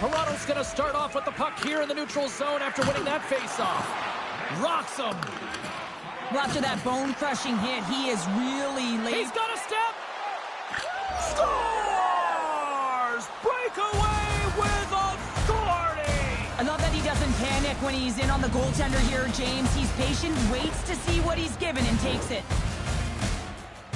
Toronto's going to start off with the puck here in the neutral zone after winning that face-off. Rocks him. Well, after that bone-crushing hit, he is really late. He's got a step. Scores! Breakaway with authority! I love that he doesn't panic when he's in on the goaltender here, James. He's patient, waits to see what he's given, and takes it.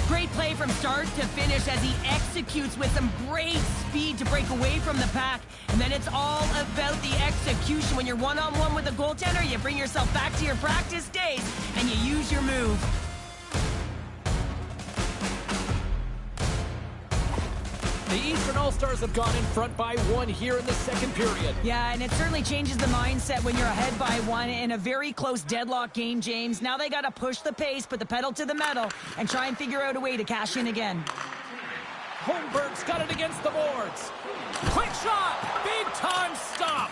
Great play from start to finish as he executes with some great speed to break away from the pack. And then it's all about the execution. When you're one-on-one with a goaltender, you bring yourself back to your practice days and you use your move. The Eastern All-Stars have gone in front by 1 here in the second period. Yeah, and it certainly changes the mindset when you're ahead by 1 in a very close deadlock game, James. Now they got to push the pace, put the pedal to the metal, and try and figure out a way to cash in again. Holmberg's got it against the boards. Quick shot! Big-time stop!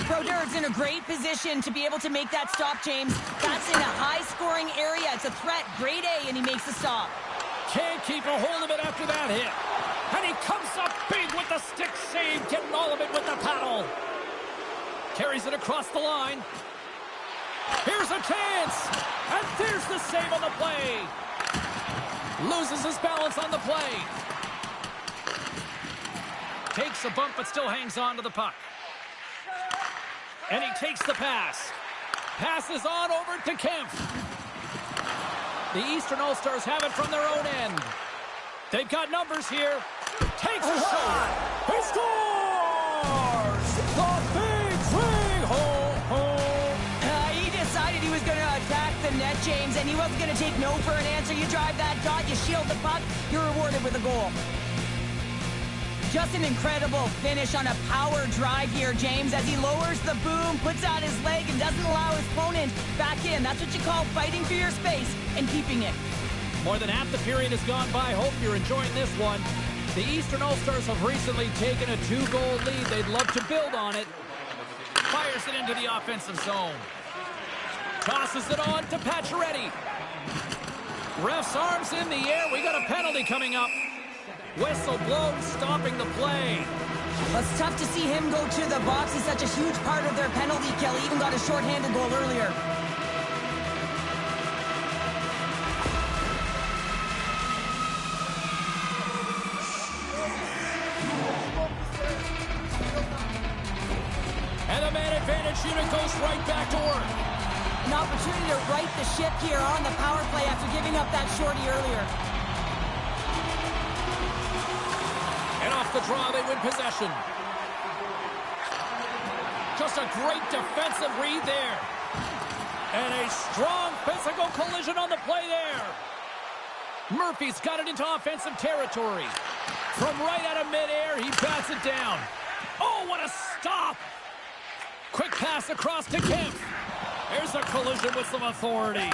Brodeurs in a great position to be able to make that stop, James. That's in a high-scoring area. It's a threat, grade A, and he makes the stop. Can't keep a hold of it after that hit. And he comes up big with the stick save, getting all of it with the paddle. Carries it across the line. Here's a chance. And there's the save on the play. Loses his balance on the play. Takes a bump but still hangs on to the puck. And he takes the pass. Passes on over to Kemp. The Eastern All-Stars have it from their own end. They've got numbers here. Takes a shot. He scores! The big 3-hole. He decided he was going to attack the net, James, and he wasn't going to take no for an answer. You drive that dot, you shield the puck, you're rewarded with a goal. Just an incredible finish on a power drive here, James, as he lowers the boom, puts out his leg, and doesn't allow his opponent back in. That's what you call fighting for your space and keeping it. More than half the period has gone by. Hope you're enjoying this one. The Eastern All-Stars have recently taken a 2-goal lead. They'd love to build on it. Fires it into the offensive zone. Tosses it on to Pacioretty. Ref's arms in the air. We got a penalty coming up. Whistle blown, stopping the play. Well, it's tough to see him go to the box. He's such a huge part of their penalty kill. He even got a shorthanded goal earlier. And the man advantage unit goes right back to work. An opportunity to right the ship here on the power play after giving up that shorty earlier. And off the draw, they win possession. Just a great defensive read there. And a strong physical collision on the play there. Murphy's got it into offensive territory. From right out of midair, he bats it down. Oh, what a stop! Quick pass across to Kemp. There's a collision with some authority.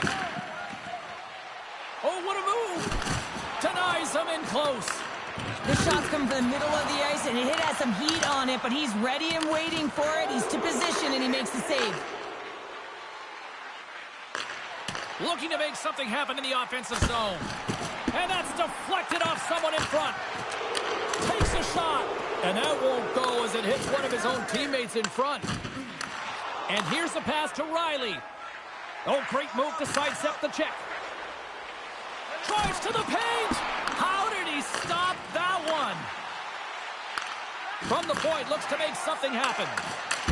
Oh, what a move! Denies him in close. The shot's come from the middle of the ice, and it has some heat on it, but he's ready and waiting for it. He's to position, and he makes the save. Looking to make something happen in the offensive zone. And that's deflected off someone in front. Takes a shot. And that won't go as it hits one of his own teammates in front. And here's the pass to Riley. Oh, great move to sidestep the check. Drives to the paint. How did he stop that one? From the point, looks to make something happen.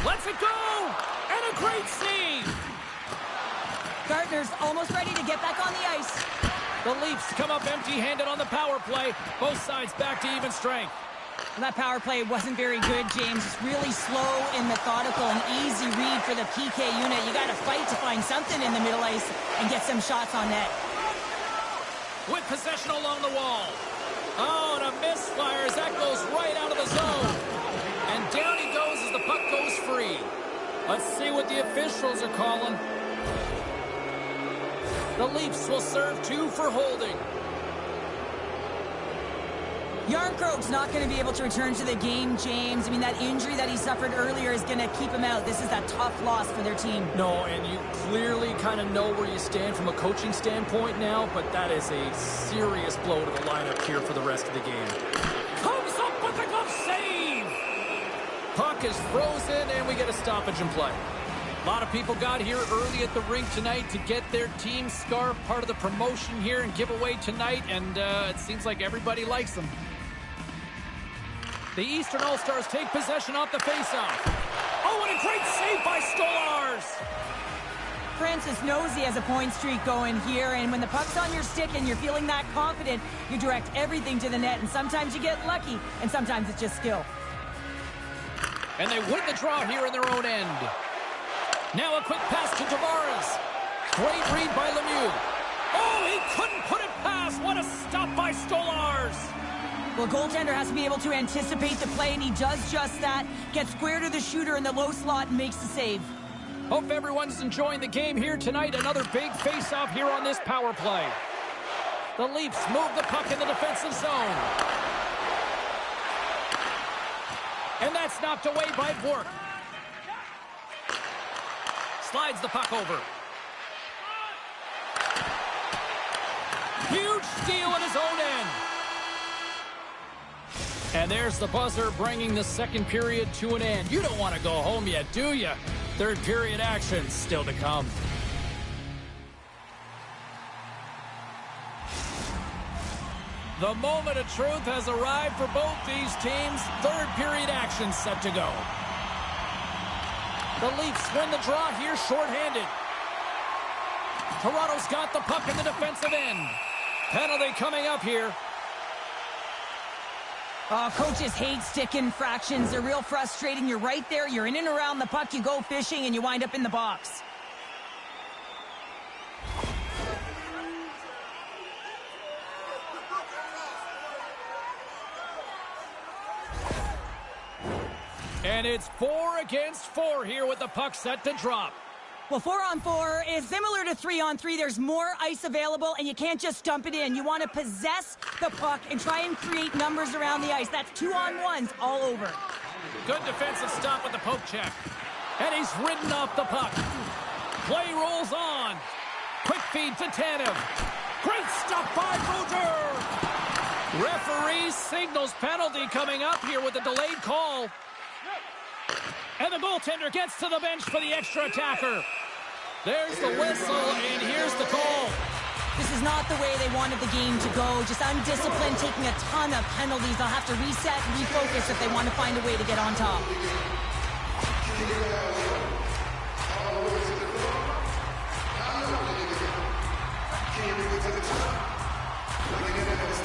Lets it go. And a great save. Gardner's almost ready to get back on the ice. The Leafs come up empty-handed on the power play. Both sides back to even strength. Well, that power play wasn't very good, James. It's really slow and methodical, an easy read for the PK unit. You got to fight to find something in the middle ice and get some shots on net. With possession along the wall. Oh, and a misfire as that goes right out of the zone. And down he goes as the puck goes free. Let's see what the officials are calling. The Leafs will serve 2 for holding. Yarncroke's not going to be able to return to the game, James. I mean, that injury that he suffered earlier is going to keep him out. This is a tough loss for their team. No, and you clearly kind of know where you stand from a coaching standpoint now, but that is a serious blow to the lineup here for the rest of the game. Comes up with a glove save! Puck is frozen, and we get a stoppage in play. A lot of people got here early at the rink tonight to get their team scarf, part of the promotion here and giveaway tonight, and it seems like everybody likes them. The Eastern All-Stars take possession off the faceoff. Oh, what a great save by Stolars! Francis knows he has a point streak going here, and when the puck's on your stick and you're feeling that confident, you direct everything to the net, and sometimes you get lucky, and sometimes it's just skill. And they win the draw here in their own end. Now a quick pass to Tavares. Great read by Lemieux. Oh, he couldn't put it past. What a stop by Stolars. Well, goaltender has to be able to anticipate the play, and he does just that. Gets square to the shooter in the low slot and makes the save. Hope everyone's enjoying the game here tonight. Another big face-off here on this power play. The Leafs move the puck in the defensive zone. And that's knocked away by Bork. Slides the puck over. Huge steal at his own end. And there's the buzzer bringing the second period to an end. You don't want to go home yet, do you? Third period action still to come. The moment of truth has arrived for both these teams. Third period action set to go. The Leafs win the draw here shorthanded. Toronto's got the puck in the defensive end. Penalty coming up here. Coaches hate stick infractions. They're real frustrating. You're right there. You're in and around the puck. You go fishing, and you wind up in the box. And it's 4 against 4 here with the puck set to drop. Well, 4-on-4 is similar to 3-on-3. There's more ice available, and you can't just dump it in. You want to possess the puck and try and create numbers around the ice. That's 2-on-1s all over. Good defensive stop with the poke check. And he's ridden off the puck. Play rolls on. Quick feed to Tanev. Great stop by Boucher. Referee signals penalty coming up here with a delayed call. And the goaltender gets to the bench for the extra attacker. There's the whistle, and here's the call. This is not the way they wanted the game to go. Just undisciplined, taking a ton of penalties. They'll have to reset and refocus if they want to find a way to get on top.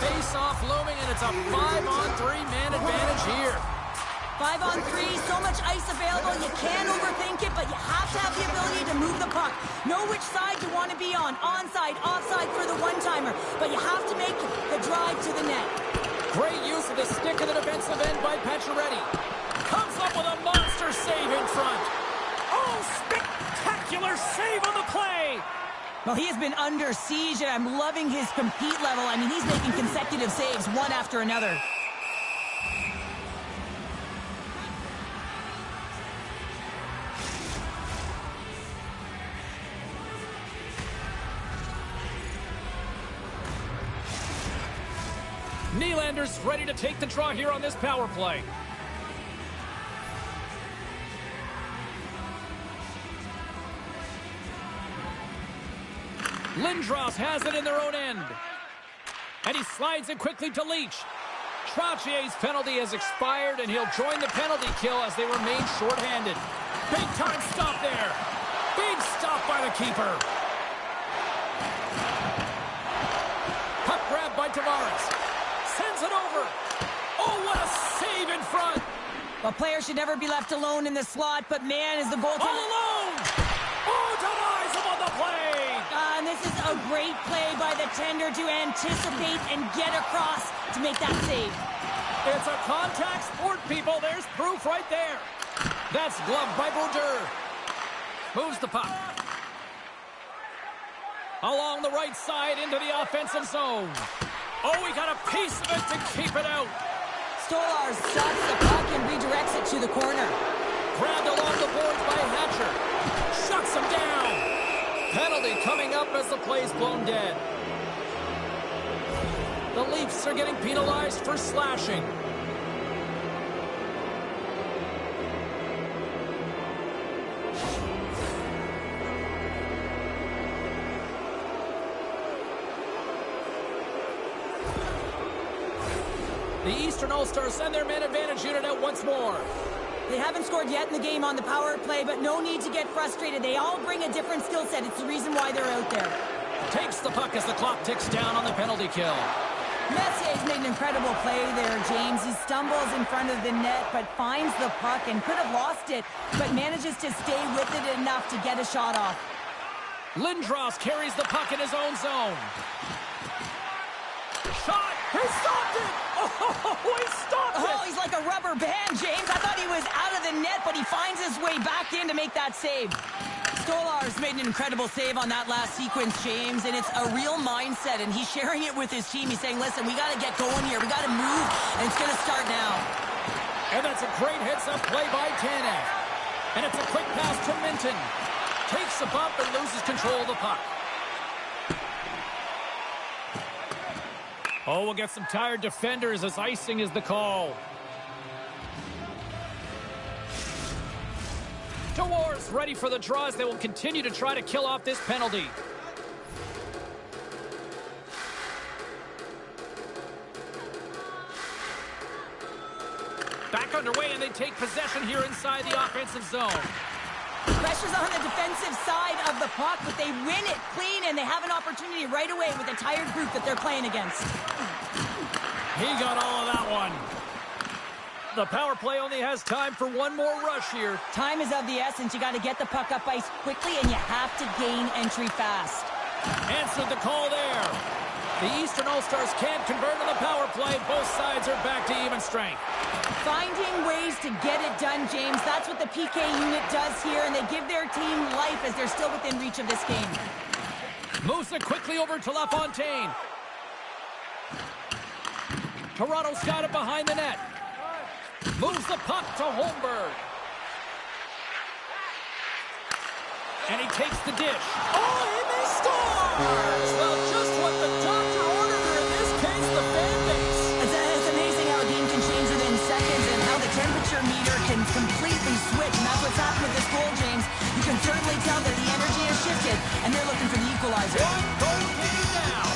Face-off looming, and it's a 5-on-3 man advantage here. 5-on-3, so much ice available, you can't overthink it, but you have to have the ability to move the puck. Know which side you want to be on, onside, offside for the one-timer, but you have to make the drive to the net. Great use of the stick in the defensive end by Pacioretty. Comes up with a monster save in front. Oh, spectacular save on the play! Well, he has been under siege, and I'm loving his compete level. I mean, he's making consecutive saves, one after another. Nylander's ready to take the draw here on this power play. Lindros has it in their own end. And he slides it quickly to Leach. Troutier's penalty has expired, and he'll join the penalty kill as they remain shorthanded. Big time stop there. Big stop by the keeper. Puck grab by Tavares. Sends it over. Oh, what a save in front. A player should never be left alone in the slot, but man, is the goaltender... All alone! Oh, denies him on the play! And this is a great play by the tender to anticipate and get across to make that save. It's a contact sport, people. There's proof right there. That's gloved by Boucher. Moves the puck. Along the right side into the offensive zone. Oh, he got a piece of it to keep it out. Stolars stops the puck and redirects it to the corner. Grabbed along the boards by Hatcher. Shuts him down. Penalty coming up as the play's blown dead. The Leafs are getting penalized for slashing. The Eastern All-Stars send their man advantage unit out once more. They haven't scored yet in the game on the power play, but no need to get frustrated. They all bring a different skill set. It's the reason why they're out there. Takes the puck as the clock ticks down on the penalty kill. Messier's made an incredible play there, James. He stumbles in front of the net, but finds the puck and could have lost it, but manages to stay with it enough to get a shot off. Lindros carries the puck in his own zone. Shot! He stopped it! Oh, he stopped it! Oh, he's like a rubber band, James. I thought he was out of the net, but he finds his way back in to make that save. Stolar's made an incredible save on that last sequence, James, and it's a real mindset, and he's sharing it with his team. He's saying, listen, we got to get going here. We got to move, and it's going to start now. And that's a great heads-up play by Tanev. And it's a quick pass to Minton. Takes a bump and loses control of the puck. Oh, we'll get some tired defenders as icing is the call. Dewars ready for the draws. They will continue to try to kill off this penalty. Back underway, and they take possession here inside the offensive zone. Pressure's on the defensive side of the puck, but they win it clean, and they have an opportunity right away with a tired group that they're playing against. He got all of that one. The power play only has time for one more rush here. Time is of the essence. You got to get the puck up ice quickly, and you have to gain entry fast. Answered the call there. The Eastern All-Stars can't convert on the power play. Both sides are back to even strength. Finding ways to get it done, James. That's what the PK unit does here, and they give their team life as they're still within reach of this game. Moves it quickly over to LaFontaine. Toronto's got it behind the net. Moves the puck to Holmberg. And he takes the dish. Oh, he may score! Well, just what the doctor ordered, or in this case, the fan base. It's amazing how a game can change within seconds and how the temperature meter can completely switch. And that's what's happened with this goal, James. You can certainly tell that the energy has shifted, and they're looking for the equalizer. One goal game now.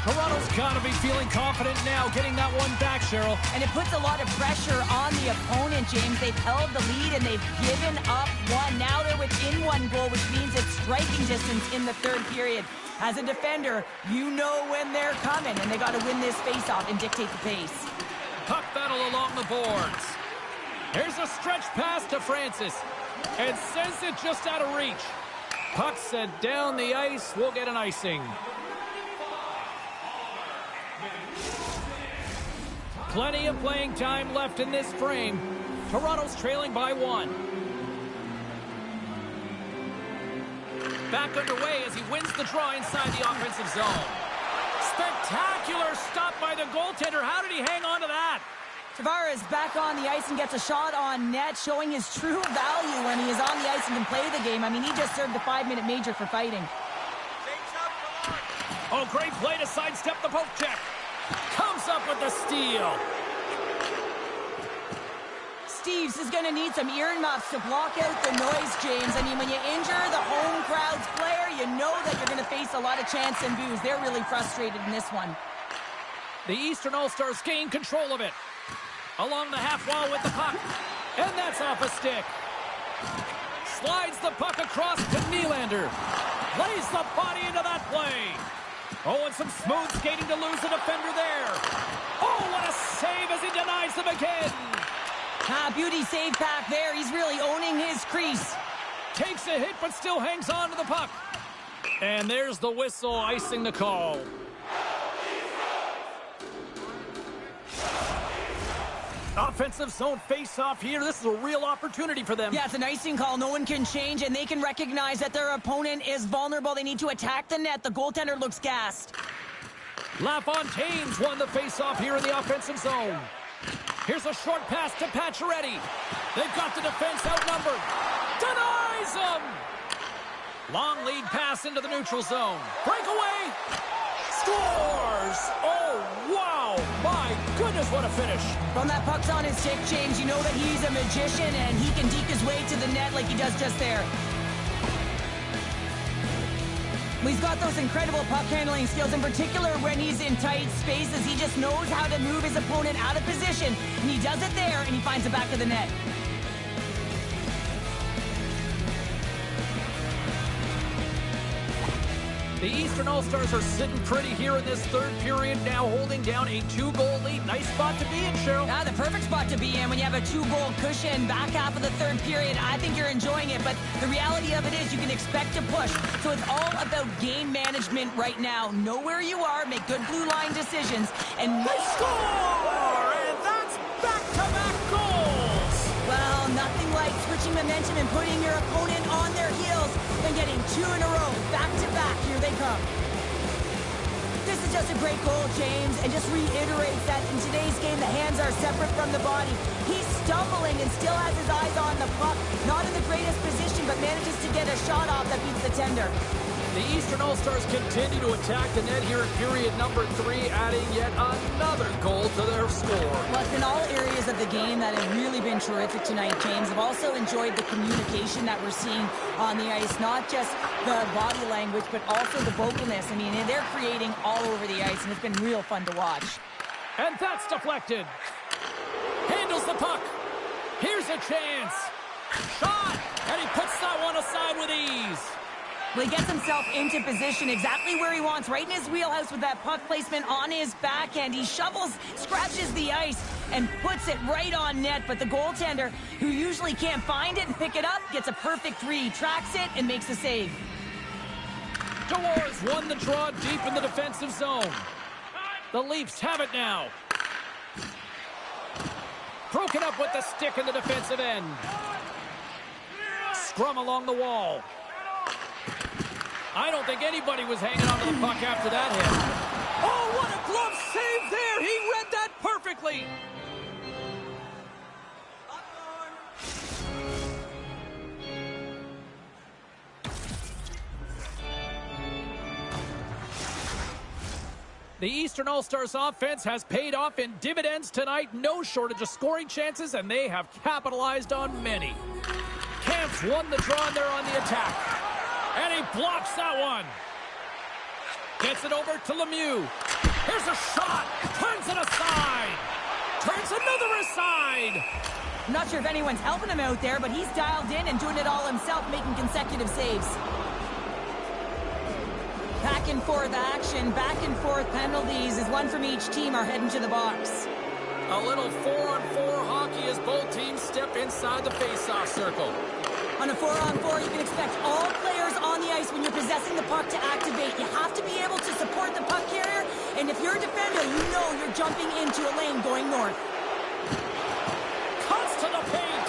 Toronto's got to be feeling confident now, getting that one back, Cheryl. And it puts a lot of pressure on the opponent, James. They've held the lead, and they've given up one. Now they're within one goal, which means it's striking distance in the third period. As a defender, you know when they're coming, and they got to win this face-off and dictate the pace. Puck battle along the boards. Here's a stretch pass to Francis, and sends it just out of reach. Puck sent down the ice. We'll get an icing. Plenty of playing time left in this frame. Toronto's trailing by one. Back underway as he wins the draw inside the offensive zone. Spectacular stop by the goaltender. How did he hang on to that? Tavares back on the ice and gets a shot on net, showing his true value when he is on the ice and can play the game. I mean, he just served a 5-minute major for fighting. Oh, great play to sidestep the poke check. Comes up with the steal. Steves is going to need some earmuffs to block out the noise, James. I mean, when you injure the home crowd's player, you know that you're going to face a lot of chance and boos. They're really frustrated in this one. The Eastern All-Stars gain control of it. Along the half wall with the puck. And that's off a stick. Slides the puck across to Nylander. Plays the body into that play. Oh, and some smooth skating to lose the defender there. Oh, what a save as he denies them again. Beauty save back there. He's really owning his crease. Takes a hit, but still hangs on to the puck. And there's the whistle, icing the call. Offensive zone face-off here. This is a real opportunity for them. Yeah, it's an icing call. No one can change, and they can recognize that their opponent is vulnerable. They need to attack the net. The goaltender looks gassed. LaFontaine's won the face-off here in the offensive zone. Here's a short pass to Pacioretty. They've got the defense outnumbered. Denies them! Long lead pass into the neutral zone. Breakaway! Score! just what a finish. From that puck's on his stick, James, you know that he's a magician and he can deke his way to the net like he does just there. He's got those incredible puck handling skills, in particular when he's in tight spaces. He just knows how to move his opponent out of position, and he does it there, and he finds the back of the net. The Eastern All-Stars are sitting pretty here in this third period, now holding down a 2-goal lead. Nice spot to be in, Cheryl. Ah, the perfect spot to be in when you have a 2-goal cushion back half of the third period. I think you're enjoying it, but the reality of it is you can expect to push. So it's all about game management right now. Know where you are, make good blue line decisions, and They score! And that's back-to-back goals! well, nothing like switching momentum and putting your opponent on their heels and getting 2 in a row, back-to-back. Here they come. This is just a great goal, James, and just reiterates that in today's game, the hands are separate from the body. He's stumbling and still has his eyes on the puck. Not in the greatest position, but manages to get a shot off that beats the tender. The Eastern All-Stars continue to attack the net here in period number 3, adding yet another goal to their score. Well, it's been all areas of the game that have really been terrific tonight, James. I've also enjoyed the communication that we're seeing on the ice, not just the body language, but also the vocalness. I mean, they're creating all over the ice, and it's been real fun to watch. And that's deflected. Handles the puck. Here's a chance. Shot! And he puts that one aside with ease. Well, he gets himself into position exactly where he wants, right in his wheelhouse with that puck placement on his backhand. He shovels, scratches the ice, and puts it right on net. But the goaltender, who usually can't find it and pick it up, gets a perfect read, tracks it, and makes the save. Delores won the draw deep in the defensive zone. The Leafs have it now. Broken up with the stick in the defensive end. Scrum along the wall. I don't think anybody was hanging on to the puck after that hit. Oh, what a glove save there! He read that perfectly! The Eastern All-Stars offense has paid off in dividends tonight. No shortage of scoring chances, and they have capitalized on many. Camps won the draw, and they're on the attack. And he blocks that one. Gets it over to Lemieux. Here's a shot. Turns it aside. Turns another aside. I'm not sure if anyone's helping him out there, but he's dialed in and doing it all himself, making consecutive saves. Back and forth action, back and forth penalties as one from each team are heading to the box. A little 4-on-4 hockey as both teams step inside the face-off circle. On a 4-on-4, you can expect all players on the ice when you're possessing the puck to activate. You have to be able to support the puck carrier, and if you're a defender, you know you're jumping into a lane going north. Cuts to the paint.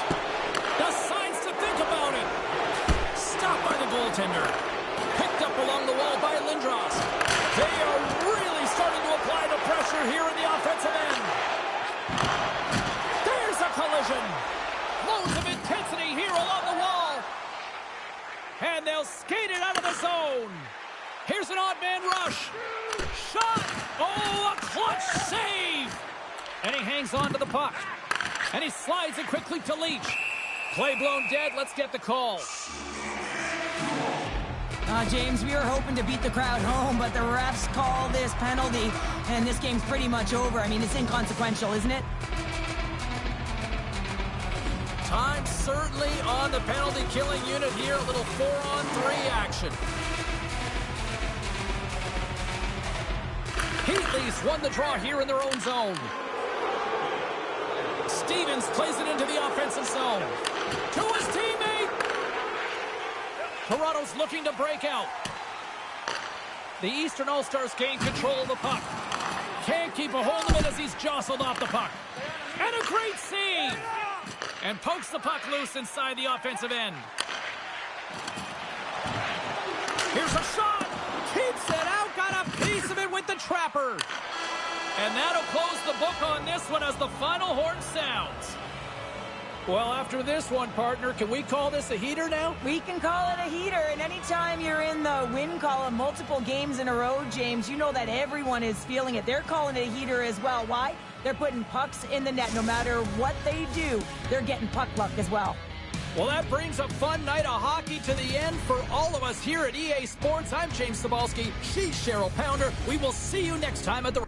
Decides to think about it. Stopped by the goaltender. Picked up along the wall by Lindros. They are really starting to apply the pressure here in the offensive end. There's a collision. Loads of intensity here along the wall. And they'll skate it out of the zone. Here's an odd man rush. Shot. Oh, a clutch save. And he hangs on to the puck. And he slides it quickly to Leach. Play blown dead. Let's get the call. James, we were hoping to beat the crowd home, but the refs call this penalty, and this game's pretty much over. I mean, it's inconsequential, isn't it? Time certainly on the penalty-killing unit here. A little 4-on-3 action. Heat Leafs won the draw here in their own zone. Stevens plays it into the offensive zone. To his teammate. Toronto's looking to break out. The Eastern All-Stars gain control of the puck. Can't keep a hold of it as he's jostled off the puck. And a great save! And pokes the puck loose inside the offensive end. Here's a shot! Keeps it out, got a piece of it with the trapper. And that'll close the book on this one as the final horn sounds. Well, after this one, partner, can we call this a heater now? We can call it a heater, and anytime you're in the win column multiple games in a row, James, you know that everyone is feeling it. They're calling it a heater as well. Why? They're putting pucks in the net. No matter what they do, they're getting puck luck as well. Well, that brings a fun night of hockey to the end for all of us here at EA Sports. I'm James Cybulski. She's Cheryl Pounder. We will see you next time at the...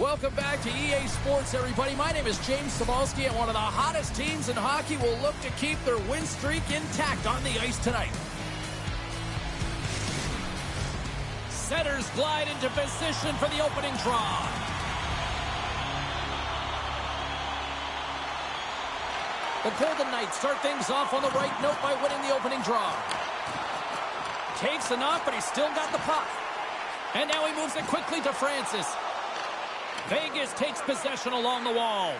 Welcome back to EA Sports, everybody. My name is James Cybulski, and one of the hottest teams in hockey will look to keep their win streak intact on the ice tonight. Setters glide into position for the opening draw. The Golden Knights start things off on the right note by winning the opening draw. Takes enough, but he's still got the puck. And now he moves it quickly to Francis. Vegas takes possession along the wall.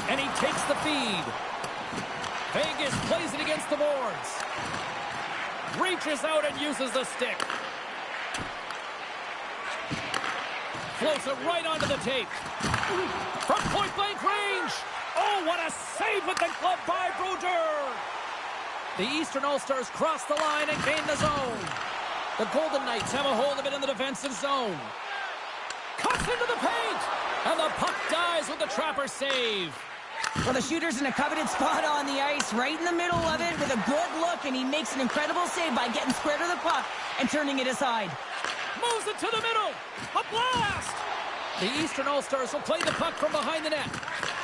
And he takes the feed. Vegas plays it against the boards. Reaches out and uses the stick. Floats it right onto the tape. From point-blank range. Oh, what a save with the glove by Brodeur. The Eastern All-Stars cross the line and gain the zone. The Golden Knights have a hold of it in the defensive zone. Cuts into the paint, and the puck dies with the Trapper save. Well, the shooter's in a coveted spot on the ice, right in the middle of it with a good look, and he makes an incredible save by getting square to the puck and turning it aside. Moves it to the middle. A blast! The Eastern All-Stars will play the puck from behind the net.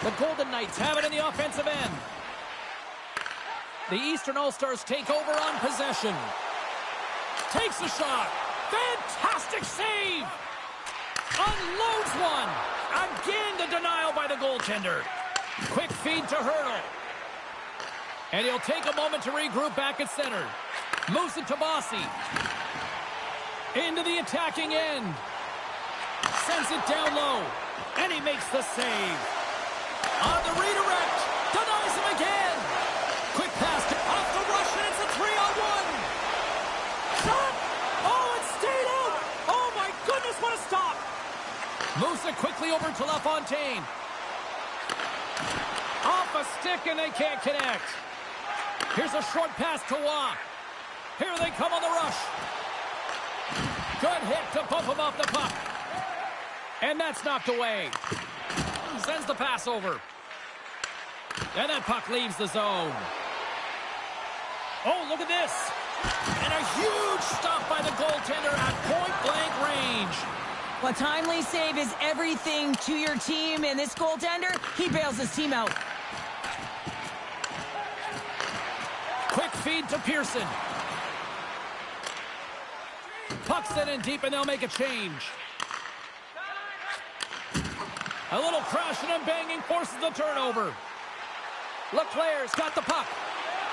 The Golden Knights have it in the offensive end. The Eastern All-Stars take over on possession. Takes a shot. Fantastic save! Unloads one. Again, the denial by the goaltender. Quick feed to Hurdle. And he'll take a moment to regroup back at center. Moves it to Bossy. Into the attacking end. Sends it down low. And he makes the save. On the redirect. Denies him again. Quick pass to off the rush, and it's a 3-on-1. Shot! Oh, it stayed out! Oh, my goodness, what a stop! Moves it quickly over to LaFontaine. Off a stick, and they can't connect. Here's a short pass to Waugh. Here they come on the rush. Good hit to bump him off the puck. And that's knocked away. Sends the pass over. And that puck leaves the zone. Oh, look at this. And a huge stop by the goaltender at point-blank range. Well, timely save is everything to your team, and this goaltender, he bails his team out. Quick feed to Pearson. Puck set in deep, and they'll make a change. A little crashing and banging forces the turnover. Leclerc's got the puck.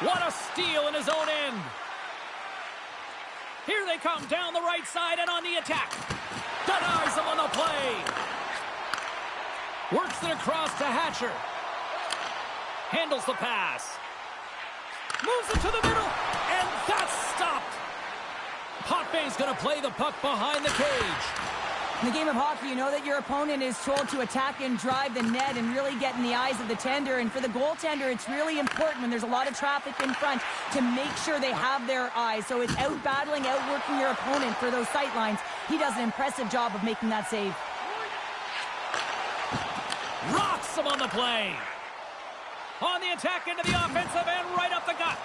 What a steal in his own end. Here they come down the right side and on the attack. Denies him on the play. Works it across to Hatcher. Handles the pass. Moves it to the middle. And that's stopped. Potvein's going to play the puck behind the cage. In the game of hockey, you know that your opponent is told to attack and drive the net and really get in the eyes of the tender. And for the goaltender, it's really important when there's a lot of traffic in front to make sure they have their eyes. So it's out-battling, outworking your opponent for those sight lines. He does an impressive job of making that save. Rocks him on the play. On the attack into the offensive end, right up the gut.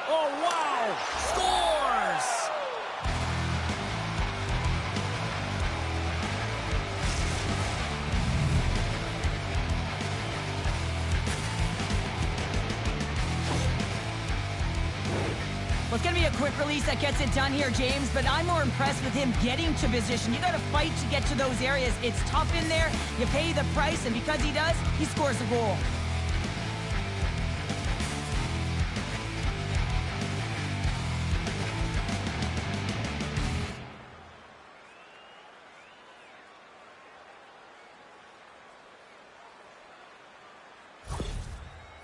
Oh, wow. Scores! Well, it's going to be a quick release that gets it done here, James, but I'm more impressed with him getting to position. You got to fight to get to those areas. It's tough in there. You pay the price, and because he does, he scores a goal.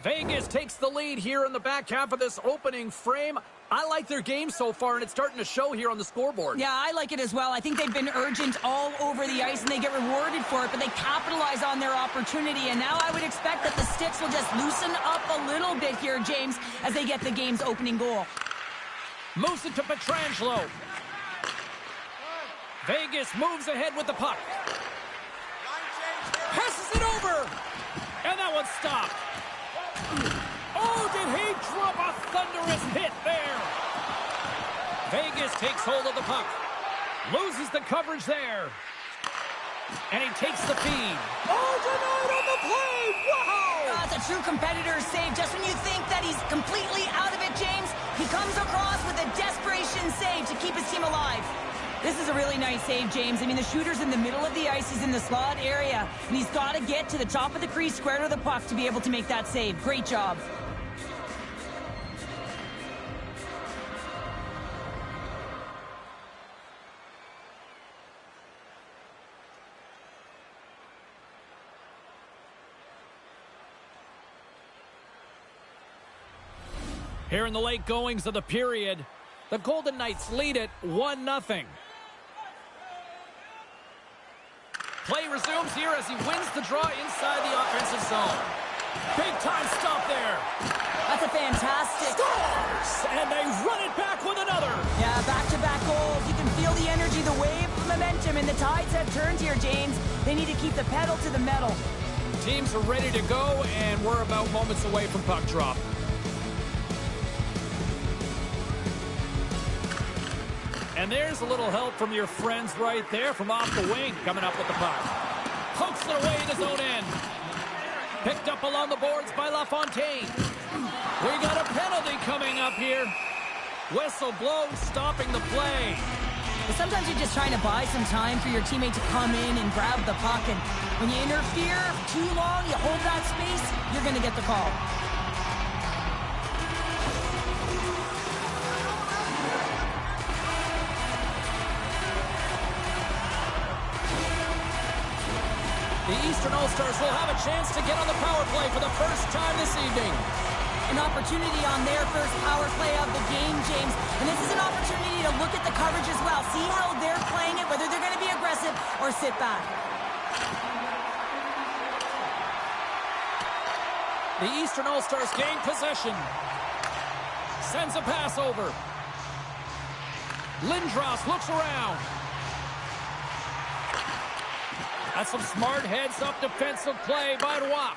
Vegas takes the lead here in the back half of this opening frame. I like their game so far, and it's starting to show here on the scoreboard. Yeah, I like it as well. I think they've been urgent all over the ice, and they get rewarded for it, but they capitalize on their opportunity, and now I would expect that the sticks will just loosen up a little bit here, James, as they get the game's opening goal. Moves it to Pietrangelo. Vegas moves ahead with the puck. Passes it over, and that one's stopped. Oh, did he drop a thunderous hit there? Vegas takes hold of the puck. Loses the coverage there. And he takes the feed. Oh, denied on the play! Wow! That's a true competitor's save. Just when you think that he's completely out of it, James, he comes across with a desperation save to keep his team alive. This is a really nice save, James. I mean, the shooter's in the middle of the ice. He's in the slot area, and he's got to get to the top of the crease, square to the puck, to be able to make that save. Great job. Here in the late goings of the period, the Golden Knights lead it 1-0. Play resumes here as he wins the draw inside the offensive zone. Big time stop there. That's a fantastic... Scores! And they run it back with another. Yeah, back-to-back goals. You can feel the energy, the wave, the momentum, and the tides have turned here, James. They need to keep the pedal to the metal. Teams are ready to go, and we're about moments away from puck drop. And there's a little help from your friends right there from off the wing, coming up with the puck. Pokes it away in his own end. Picked up along the boards by LaFontaine. We got a penalty coming up here. Whistle blows, stopping the play. But sometimes you're just trying to buy some time for your teammate to come in and grab the puck. And when you interfere too long, you hold that space, you're going to get the call. The Eastern All-Stars will have a chance to get on the power play for the first time this evening. An opportunity on their first power play of the game, James. And this is an opportunity to look at the coverage as well. See how they're playing it, whether they're going to be aggressive or sit back. The Eastern All-Stars gain possession. Sends a pass over. Lindros looks around. That's some smart heads-up defensive play by Roy.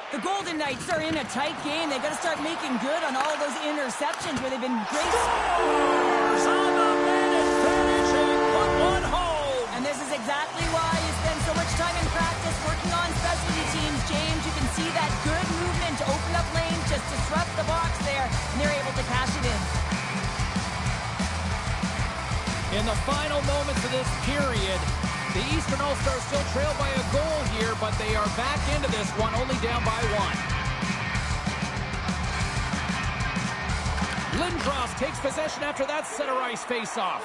The Golden Knights are in a tight game. They got to start making good on all those interceptions where they've been great. Scores on the minute finish and put one home. And this is exactly why you spend so much time in practice working on specialty teams, James. You can see that good movement to open up lanes, just disrupt the box there, and they're able to cash it in. In the final moments of this period, the Eastern All-Stars still trail by a goal here, but they are back into this one, only down by one. Lindros takes possession after that center ice face-off.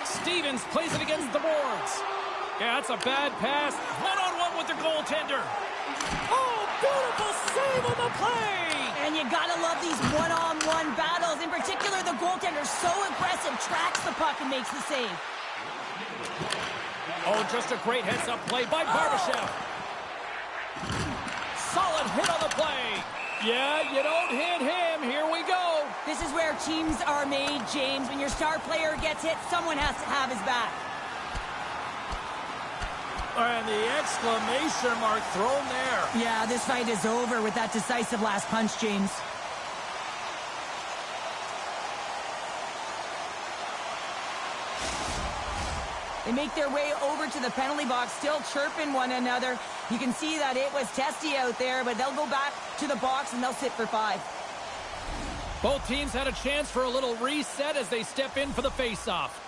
Stevens plays it against the boards. Yeah, that's a bad pass. One-on-one with the goaltender. Oh, beautiful save on the play! And you gotta love these one-on-one battles. In particular, the goaltender, so aggressive, tracks the puck and makes the save. Oh, just a great heads-up play by Barbashev. Solid hit on the play. Yeah, you don't hit him. Here we go. This is where teams are made, James. When your star player gets hit, someone has to have his back. And the exclamation mark thrown there. Yeah, this fight is over with that decisive last punch, James. They make their way over to the penalty box, still chirping one another. You can see that it was testy out there, but they'll go back to the box and they'll sit for 5. Both teams had a chance for a little reset as they step in for the face-off.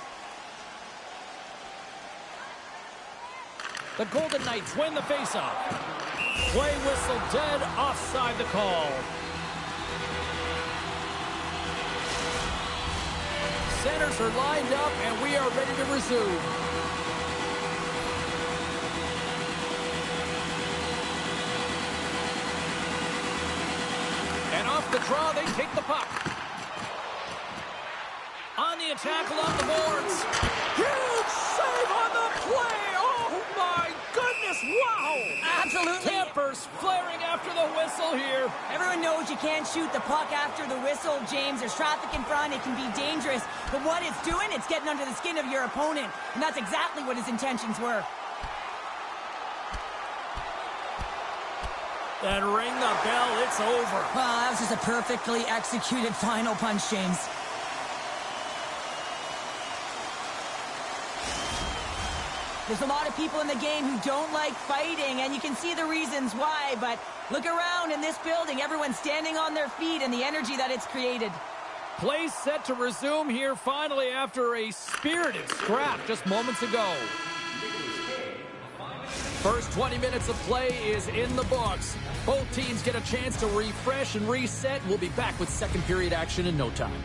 The Golden Knights win the face-off. Play whistle dead, offside the call. Centers are lined up, and we are ready to resume. And off the draw, they take the puck. On the attack along the boards. Huge save on the play! Oh, my goodness, wow! Absolutely. Campers flaring after the whistle here. Everyone knows you can't shoot the puck after the whistle, James. There's traffic in front. It can be dangerous. But what it's doing, it's getting under the skin of your opponent. And that's exactly what his intentions were. Then ring the bell. It's over. Well, that was just a perfectly executed final punch, James. There's a lot of people in the game who don't like fighting, and you can see the reasons why, but look around in this building. Everyone's standing on their feet and the energy that it's created. Play set to resume here finally after a spirited scrap just moments ago. First 20 minutes of play is in the books. Both teams get a chance to refresh and reset. We'll be back with second period action in no time.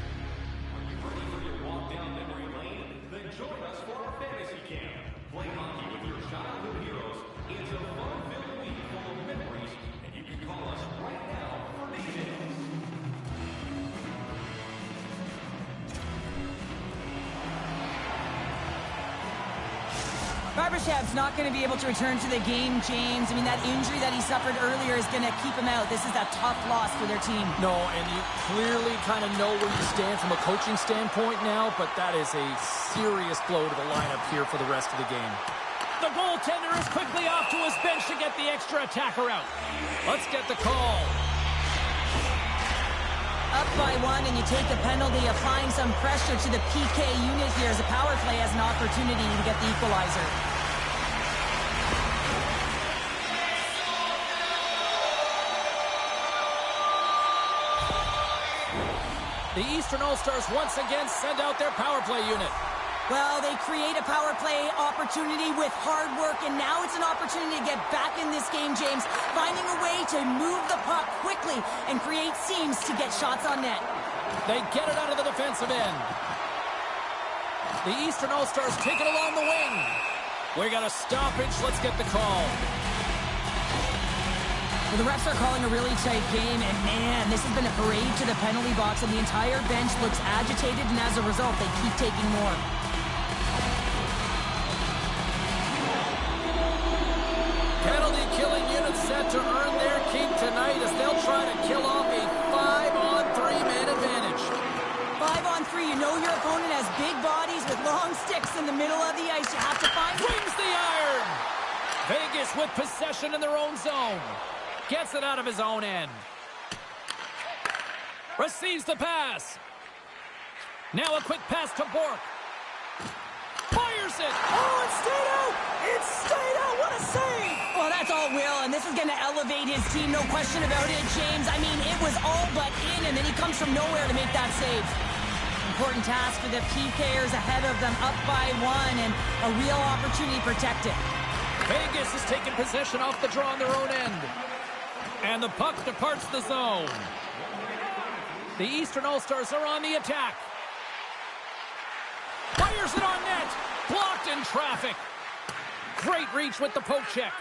Barbashev's not going to be able to return to the game, James. I mean, that injury that he suffered earlier is going to keep him out. This is a tough loss for their team. No, and you clearly kind of know where you stand from a coaching standpoint now, but that is a serious blow to the lineup here for the rest of the game. The goaltender is quickly off to his bench to get the extra attacker out. Let's get the call. Up by 1, and you take the penalty, applying some pressure to the PK unit here as the power play has an opportunity to get the equalizer. The Eastern All-Stars once again send out their power play unit. Well, they create a power play opportunity with hard work, and now it's an opportunity to get back in this game, James, finding a way to move the puck quickly and create seams to get shots on net. They get it out of the defensive end. The Eastern All-Stars take it along the wing. We got a stoppage. Let's get the call. Well, the refs are calling a really tight game, and man, this has been a parade to the penalty box, and the entire bench looks agitated, and as a result, they keep taking more. Penalty-killing unit set to earn their keep tonight as they'll try to kill off a 5-on-3 man advantage. 5-on-3, you know your opponent has big bodies with long sticks in the middle of the ice. You have to find it. Wings the iron! Vegas with possession in their own zone. Gets it out of his own end. Receives the pass. Now a quick pass to Bork. Fires it! Oh, it stayed out! It stayed out! What a save! Well, that's all Will, and this is going to elevate his team, no question about it, James. I mean, it was all but in, and then he comes from nowhere to make that save. Important task for the PKers ahead of them, up by 1, and a real opportunity to protect it. Vegas has taken possession off the draw on their own end. And the puck departs the zone. The Eastern All-Stars are on the attack. Fires it on net. Blocked in traffic. Great reach with the poke check.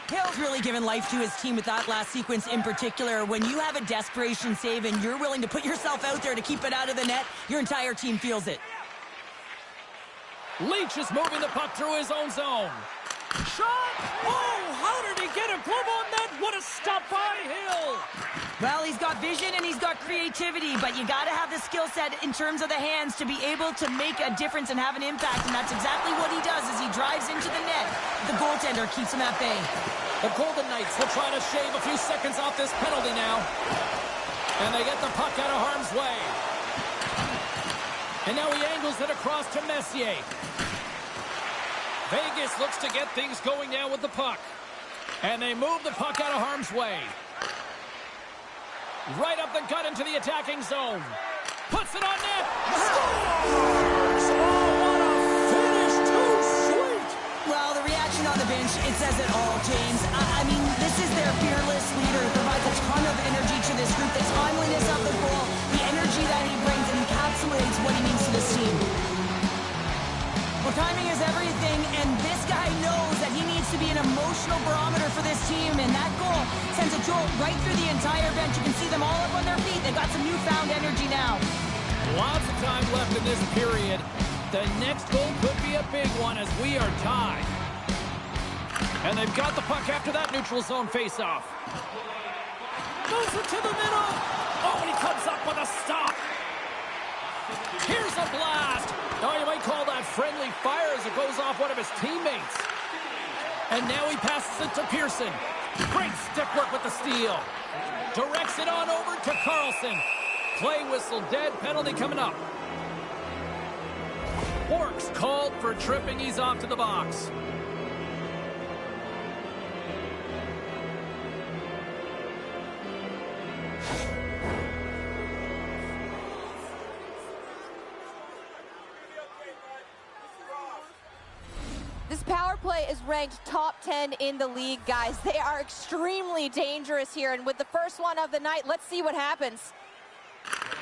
Hill's really given life to his team with that last sequence in particular. When you have a desperation save and you're willing to put yourself out there to keep it out of the net, your entire team feels it. Leach is moving the puck through his own zone. Shot! Oh, how did he get a glove on that? What a stop by Hill! Well, he's got vision and he's got creativity, but you got to have the skill set in terms of the hands to be able to make a difference and have an impact, and that's exactly what he does as he drives into the net. The goaltender keeps him at bay. The Golden Knights will try to shave a few seconds off this penalty now. And they get the puck out of harm's way. And now he angles it across to Messier. Vegas looks to get things going now with the puck. And they move the puck out of harm's way. Right up the gut into the attacking zone. Puts it on net. Scores! Oh, what a finish. Too sweet. Well, the reaction on the bench, it says it all, James. I mean, this is their fearless leader. He provides a ton of energy to this group. The timeliness of the goal, the energy that he brings, and encapsulates what he means to this team. Well, timing is everything, and this guy knows that he needs to be an emotional barometer for this team, and that goal sends a jolt right through the entire bench. You can see them all up on their feet. They've got some newfound energy now. Lots of time left in this period. The next goal could be a big one as we are tied. And they've got the puck after that neutral zone faceoff. Moves it to the middle. Oh, and he comes up with a stop. Here's a blast. Oh, you might call that friendly fire as it goes off one of his teammates. And now he passes it to Pearson. Great stick work with the steal. Directs it on over to Carlson. Play whistle dead. Penalty coming up. Bork's called for tripping. He's off to the box. This power play is ranked top 10 in the league, guys. They are extremely dangerous here, and with the first one of the night, let's see what happens.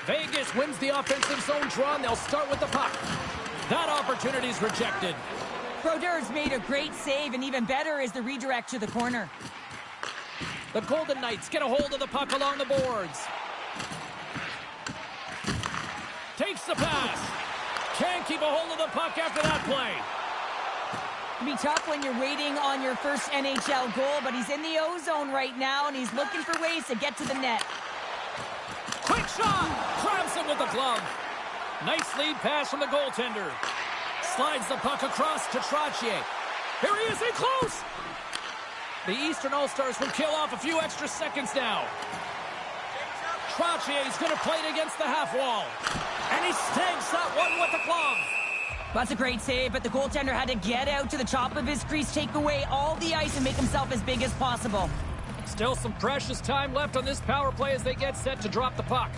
Vegas wins the offensive zone draw, and they'll start with the puck. That opportunity's rejected. Brodeur's made a great save, and even better is the redirect to the corner. The Golden Knights get a hold of the puck along the boards. Takes the pass. Can't keep a hold of the puck after that play. It can be tough when you're waiting on your first NHL goal, but he's in the O-zone right now, and he's looking for ways to get to the net. Quick shot! Grabs it with the glove. Nice lead pass from the goaltender. Slides the puck across to Trottier. Here he is in close! The Eastern All-Stars will kill off a few extra seconds now. Trottier is going to play it against the half wall. And he snags that one with the glove. That's a great save, but the goaltender had to get out to the top of his crease, take away all the ice, and make himself as big as possible. Still some precious time left on this power play as they get set to drop the puck.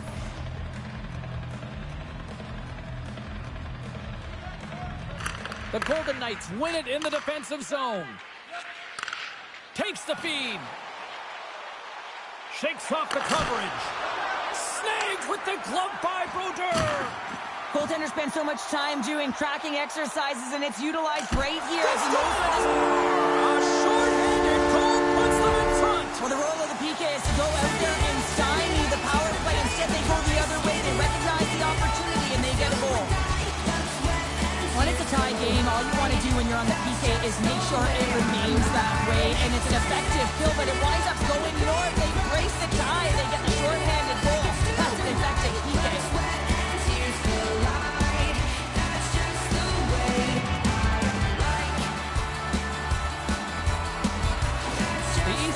The Golden Knights win it in the defensive zone. Takes the feed. Shakes off the coverage. Snags with the glove by Brodeur. Goaltender spent so much time doing tracking exercises, and it's utilized right here as he knows where this... A short-handed goal puts them in front. Well, the role of the PK is to go out there and stymie the power play. Instead, they go the other way. They recognize the opportunity, and they get a goal. When it's a tie game, all you want to do when you're on the PK is make sure it remains that way, and it's an effective kill, but it winds up going north. They brace the tie, they get the short-handed goal. That's an effective PK.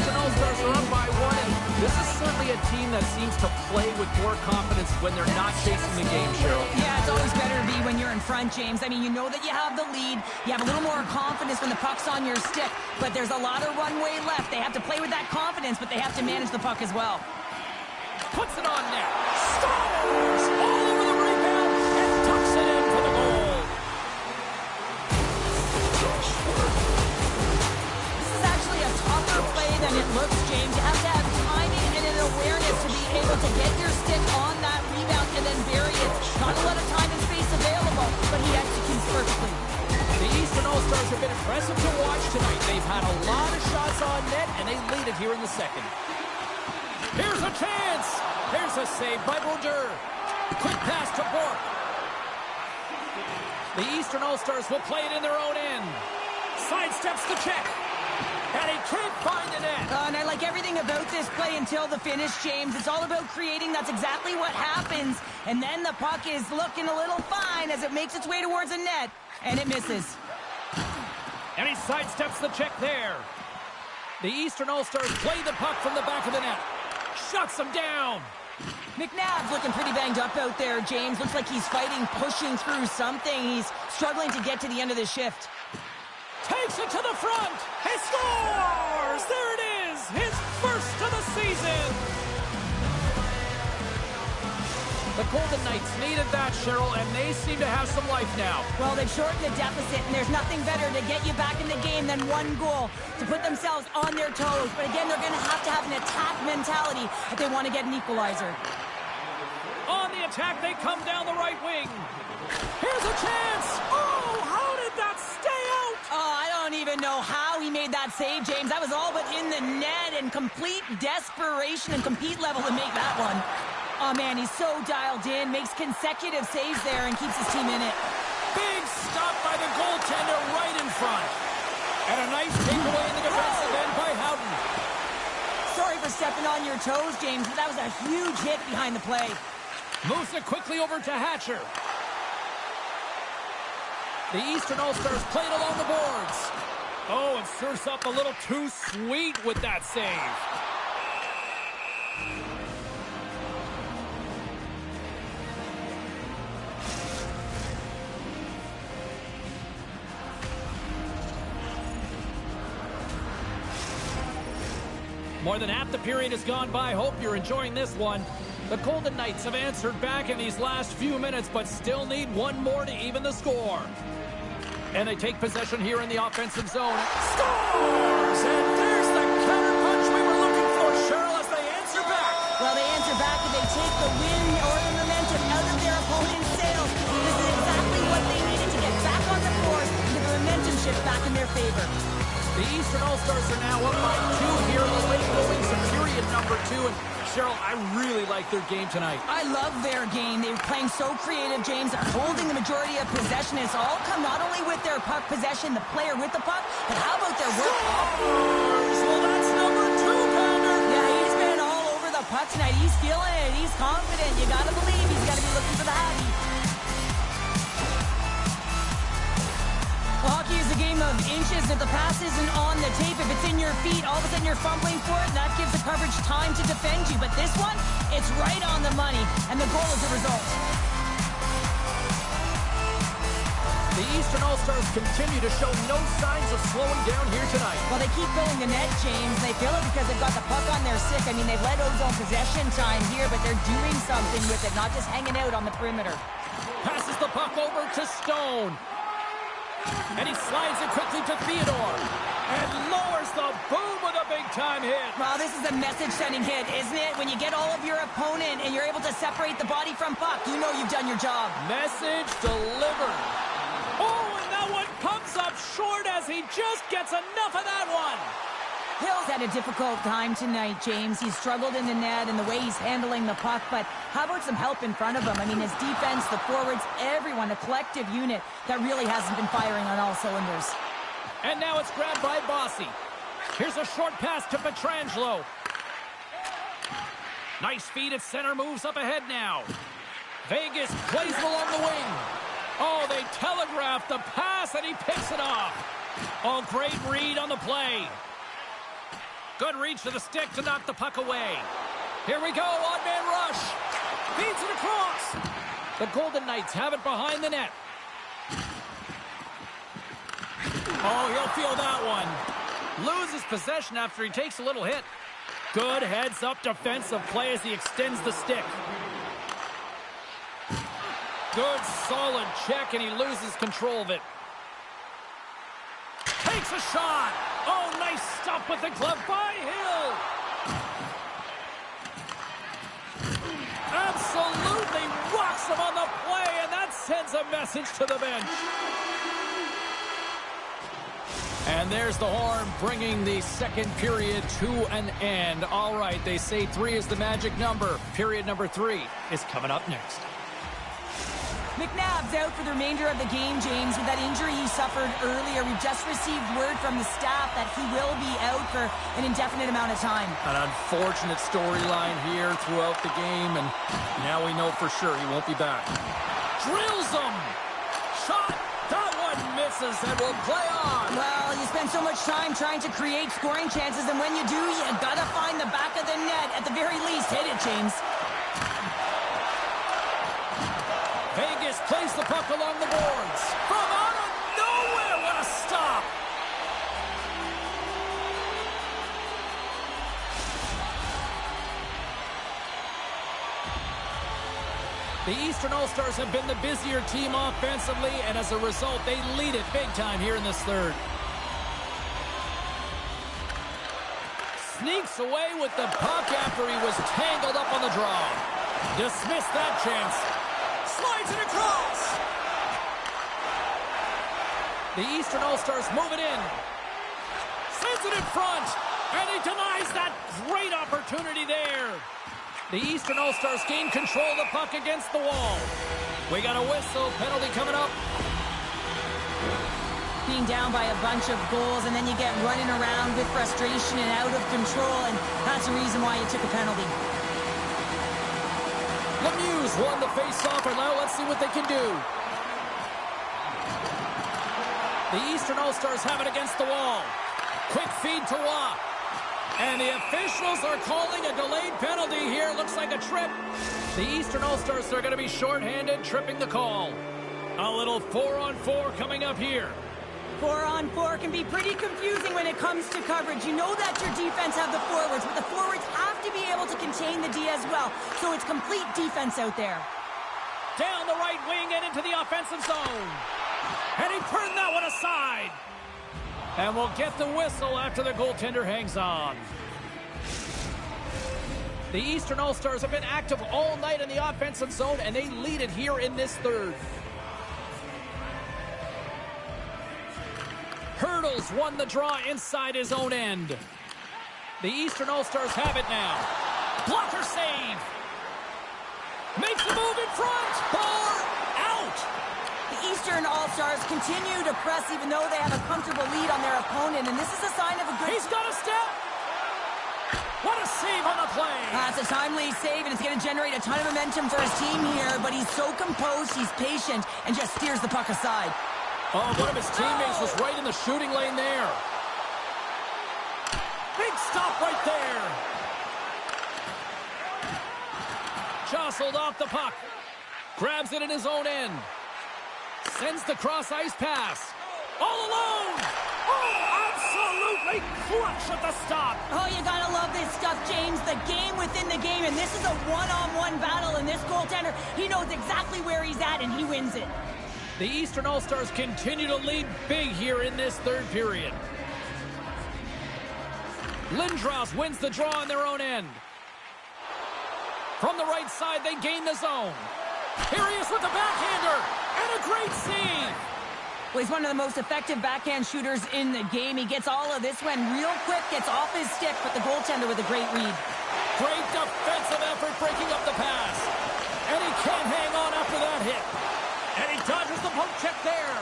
All-Stars are up by one, and this is certainly a team that seems to play with more confidence when they're not chasing the game, Cheryl. Yeah, it's always better to be when you're in front, James. I mean, you know that you have the lead. You have a little more confidence when the puck's on your stick, but there's a lot of runway left. They have to play with that confidence, but they have to manage the puck as well. Puts it on net. Scores! All over the rebound and tucks it in for the goal. Tougher play than it looks, James. You have to have timing and an awareness to be able to get your stick on that rebound and then bury it. Not a lot of time and space available, but he executes perfectly. The Eastern All-Stars have been impressive to watch tonight. They've had a lot of shots on net, and they lead it here in the second. Here's a chance! Here's a save by Brodeur. Quick pass to Bourque. The Eastern All-Stars will play it in their own end. Sidesteps the check. And he can't find the net. And I like everything about this play until the finish, James. It's all about creating. That's exactly what happens. And then the puck is looking a little fine as it makes its way towards the net. And it misses. And he sidesteps the check there. The Eastern All-Stars play the puck from the back of the net. Shuts him down. McNabb's looking pretty banged up out there, James. Looks like he's fighting, pushing through something. He's struggling to get to the end of the shift. Takes it to the front. He scores! There it is! His first of the season! The Golden Knights needed that, Cheryl, and they seem to have some life now. Well, they've shortened the deficit, and there's nothing better to get you back in the game than one goal, to put themselves on their toes. But again, they're going to have an attack mentality if they want to get an equalizer. On the attack, they come down the right wing. Here's a chance! Oh, how did that stay out? Oh, I don't even know how he made that save, James. That was all but in the net and complete desperation and compete level to make that one. Oh, man, he's so dialed in, makes consecutive saves there and keeps his team in it. Big stop by the goaltender right in front. And a nice takeaway in the defensive end by Houghton. Sorry for stepping on your toes, James, but that was a huge hit behind the play. Moves it quickly over to Hatcher. The Eastern All-Stars played along the boards. Oh, and serves up a little too sweet with that save. More than half the period has gone by. Hope you're enjoying this one. The Golden Knights have answered back in these last few minutes, but still need one more to even the score. And they take possession here in the offensive zone. Scores! And there's the counterpunch we were looking for, Cheryl, as they answer back. Well, they answer back and they take the win or the momentum out of their opponent's sails. This is exactly what they needed to get back on the course and get the momentum shift back in their favor. The Eastern All-Stars are now up by 2 here in the late goings of period number 2. And Cheryl, I really like their game tonight. I love their game. They're playing so creative, James. They're holding the majority of possession. It's all come not only with their puck possession, the player with the puck, but how about their work? Well, that's number 2-pounder. Yeah, he's been all over the puck tonight. He's feeling it. He's confident. You got to believe he's got to be looking for the hattie. Hockey is a game of inches. If the pass isn't on the tape, if it's in your feet, all of a sudden you're fumbling for it, and that gives the coverage time to defend you. But this one, it's right on the money, and the goal is the result. The Eastern All-Stars continue to show no signs of slowing down here tonight. Well, they keep filling the net, James. They fill it because they've got the puck on their stick. I mean, they've let Ozone possession time here, but they're doing something with it, not just hanging out on the perimeter. Passes the puck over to Stone. And he slides it quickly to Theodore. And lowers the boom with a big-time hit. Well, this is a message-sending hit, isn't it? When you get all of your opponent and you're able to separate the body from puck, you know you've done your job. Message delivered. Oh, and that one comes up short as he just gets enough of that one. Hill's had a difficult time tonight, James. He's struggled in the net and the way he's handling the puck, but how about some help in front of him? I mean, his defense, the forwards, everyone, a collective unit that really hasn't been firing on all cylinders. And now it's grabbed by Bossy. Here's a short pass to Pietrangelo. Nice feed at center, moves up ahead now. Vegas plays it along the wing. Oh, they telegraphed the pass, and he picks it off. Oh, great read on the play. Good reach to the stick to knock the puck away. Here we go, odd-man rush. Feeds it across. The Golden Knights have it behind the net. Oh, he'll feel that one. Loses possession after he takes a little hit. Good heads-up defensive play as he extends the stick. Good, solid check, and he loses control of it. Takes a shot. Oh, nice stuff with the glove by Hill. Absolutely rocks him on the play, and that sends a message to the bench. And there's the horn, bringing the second period to an end. All right, they say 3 is the magic number. Period number 3 is coming up next. McNabb's out for the remainder of the game, James, with that injury he suffered earlier. We've just received word from the staff that he will be out for an indefinite amount of time. An unfortunate storyline here throughout the game, and now we know for sure he won't be back. Drills him! Shot! That one misses and will play on! Well, you spend so much time trying to create scoring chances, and when you do, you gotta find the back of the net. At the very least, hit it, James. Vegas plays the puck along the boards. From out of nowhere, what a stop! The Eastern All-Stars have been the busier team offensively, and as a result, they lead it big time here in this third. Sneaks away with the puck after he was tangled up on the draw. Dismissed that chance. Slides it across. The Eastern All-Stars move it in. Sends it in front. And he denies that great opportunity there. The Eastern All-Stars gain control of the puck against the wall. We got a whistle. Penalty coming up. Being down by a bunch of goals, and then you get running around with frustration and out of control, and that's the reason why you took a penalty. Lemieux won the face-off, and now let's see what they can do. The Eastern All-Stars have it against the wall. Quick feed to Waugh. And the officials are calling a delayed penalty here. Looks like a trip. The Eastern All-Stars are going to be shorthanded, tripping the call. A little 4-on-4 coming up here. 4-on-4 can be pretty confusing when it comes to coverage. You know that your defense have the forwards, but the forwards have to be able to contain the D as well. So it's complete defense out there. Down the right wing and into the offensive zone. And he turned that one aside. And we'll get the whistle after the goaltender hangs on. The Eastern All-Stars have been active all night in the offensive zone, and they lead it here in this third. Hurdles won the draw inside his own end. The Eastern All-Stars have it now. Blocker save. Makes a move in front. Bar out. The Eastern All-Stars continue to press even though they have a comfortable lead on their opponent, and this is a sign of a good... He's got a step. What a save on the play. That's a timely save, and it's going to generate a ton of momentum for his team here, but he's so composed, he's patient, and just steers the puck aside. Oh, one of his teammates was right in the shooting lane there. Big stop right there. Jostled off the puck. Grabs it in his own end. Sends the cross-ice pass. All alone! Oh, absolutely clutch at the stop! Oh, you gotta love this stuff, James. The game within the game, and this is a one-on-one battle, and this goaltender, he knows exactly where he's at, and he wins it. The Eastern All-Stars continue to lead big here in this third period. Lindros wins the draw on their own end. From the right side, they gain the zone. Here he is with the backhander, and a great save. Well, he's one of the most effective backhand shooters in the game. He gets all of this one real quick, gets off his stick, but the goaltender with a great read. Great defensive effort breaking up the pass. And he can't hang on after that hit. And he dodges the poke check there.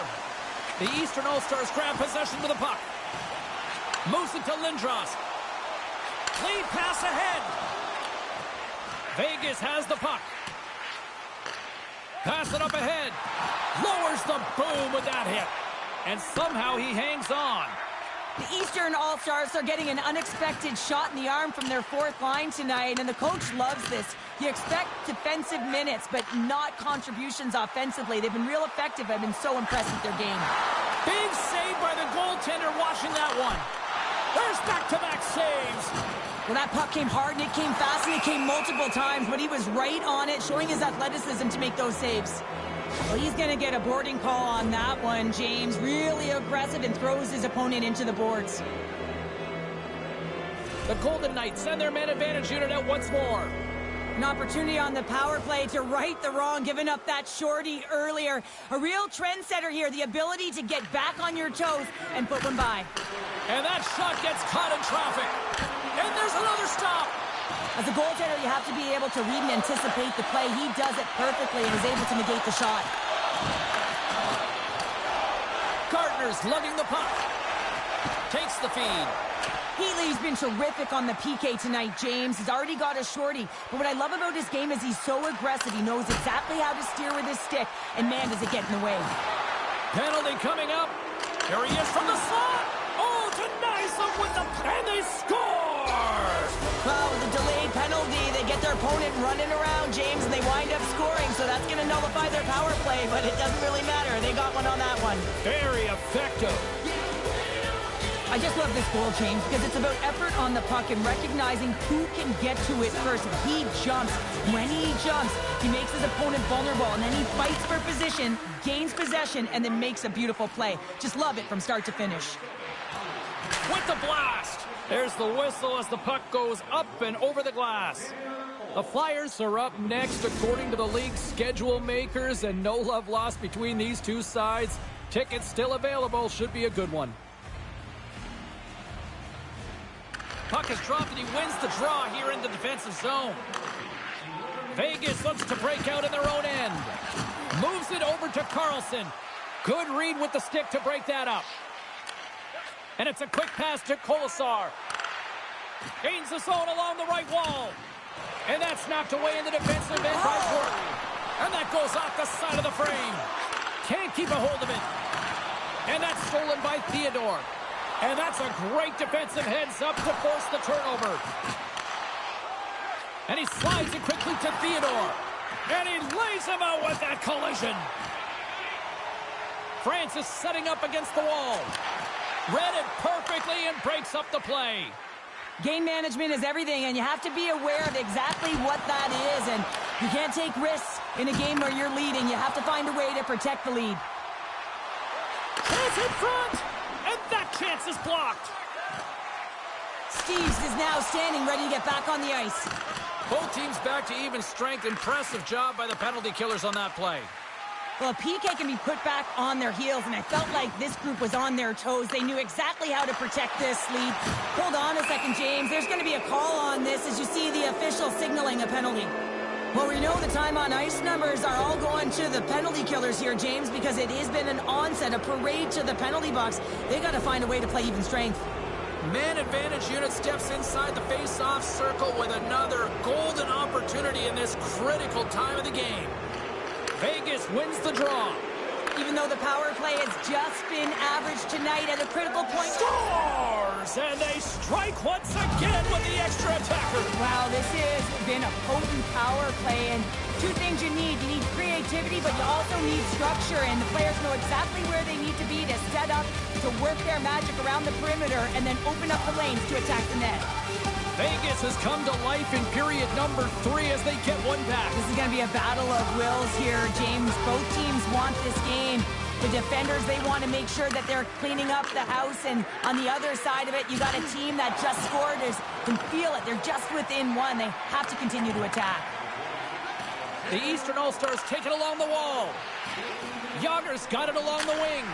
The Eastern All-Stars grab possession with the puck. Moves it to Lindros. Lead pass ahead. Vegas has the puck. Pass it up ahead. Lowers the boom with that hit. And somehow he hangs on. The Eastern All-Stars are getting an unexpected shot in the arm from their fourth line tonight, and the coach loves this. You expect defensive minutes, but not contributions offensively. They've been real effective. I've been so impressed with their game. Big save by the goaltender watching that one. There's back-to-back saves. Well, that puck came hard, and it came fast, and it came multiple times, but he was right on it, showing his athleticism to make those saves. Well, he's going to get a boarding call on that one, James. Really aggressive and throws his opponent into the boards. The Golden Knights send their man advantage unit out once more. An opportunity on the power play to right the wrong, giving up that shorty earlier. A real trendsetter here, the ability to get back on your toes and put one by. And that shot gets caught in traffic. And there's another stop. As a goaltender, you have to be able to read and anticipate the play. He does it perfectly and is able to negate the shot. Gardner's lugging the puck. Takes the feed. Healy's been terrific on the PK tonight, James. He's already got a shorty. But what I love about his game is he's so aggressive. He knows exactly how to steer with his stick. And man, does it get in the way. Penalty coming up. Here he is from the slot. Oh, denies them with the... And they score! Well, with a delayed penalty, they get their opponent running around, James, and they wind up scoring. So that's going to nullify their power play, but it doesn't really matter. They got one on that one. Very effective. I just love this goal, James, because it's about effort on the puck and recognizing who can get to it first. He jumps. When he jumps, he makes his opponent vulnerable, and then he fights for position, gains possession, and then makes a beautiful play. Just love it from start to finish. With the blast. There's the whistle as the puck goes up and over the glass. The Flyers are up next according to the league's schedule makers, and no love lost between these two sides. Tickets still available. Should be a good one. Puck is dropped and he wins the draw here in the defensive zone. Vegas looks to break out in their own end. Moves it over to Carlson. Good read with the stick to break that up. And it's a quick pass to Kolesar. Gains the zone along the right wall. And that's knocked away in the defensive end by Jordan. And that goes off the side of the frame. Can't keep a hold of it. And that's stolen by Theodore. And that's a great defensive heads-up to force the turnover. And he slides it quickly to Theodore. And he lays him out with that collision. Francis setting up against the wall. Read it perfectly and breaks up the play. Game management is everything, and you have to be aware of exactly what that is. And you can't take risks in a game where you're leading. You have to find a way to protect the lead. Chance in front! And that chance is blocked. Steves is now standing ready to get back on the ice. Both teams back to even strength. Impressive job by the penalty killers on that play. Well, PK can be put back on their heels, and I felt like this group was on their toes. They knew exactly how to protect this lead. Hold on a second, James. There's going to be a call on this as you see the official signaling a penalty. Well, we know the time on ice numbers are all going to the penalty killers here, James, because it has been an onset, a parade to the penalty box. They got to find a way to play even strength. Man advantage unit steps inside the face-off circle with another golden opportunity in this critical time of the game. Vegas wins the draw. Even though the power play has just been average tonight at a critical point. Scores! And they strike once again with the extra attacker. Wow, this has been a potent power play. And two things you need. You need creativity, but you also need structure. And the players know exactly where they need to be to set up, to work their magic around the perimeter, and then open up the lanes to attack the net. Vegas has come to life in period number 3 as they get one back. This is going to be a battle of wills here, James. Both teams want this game. The defenders, they want to make sure that they're cleaning up the house. And on the other side of it, you got a team that just scored. They can feel it. They're just within one. They have to continue to attack. The Eastern All-Stars take it along the wall. Yager's got it along the wing.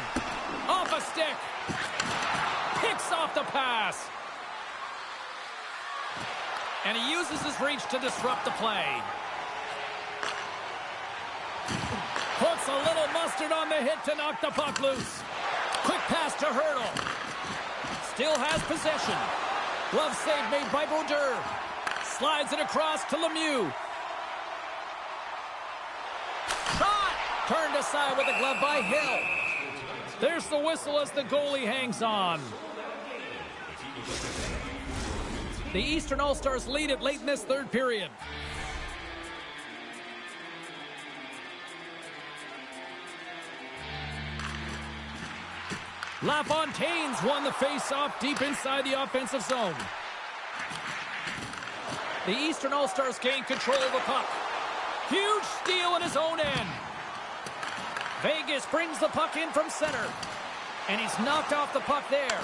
Off a stick. Picks off the pass. And he uses his reach to disrupt the play. Puts a little mustard on the hit to knock the puck loose. Quick pass to Hurdle. Still has possession. Glove save made by Brodeur. Slides it across to Lemieux. Shot! Turned aside with a glove by Hill. There's the whistle as the goalie hangs on. The Eastern All-Stars lead it late in this third period. LaFontaine's won the face-off deep inside the offensive zone. The Eastern All-Stars gain control of the puck. Huge steal in his own end. Vegas brings the puck in from center. And he's knocked off the puck there.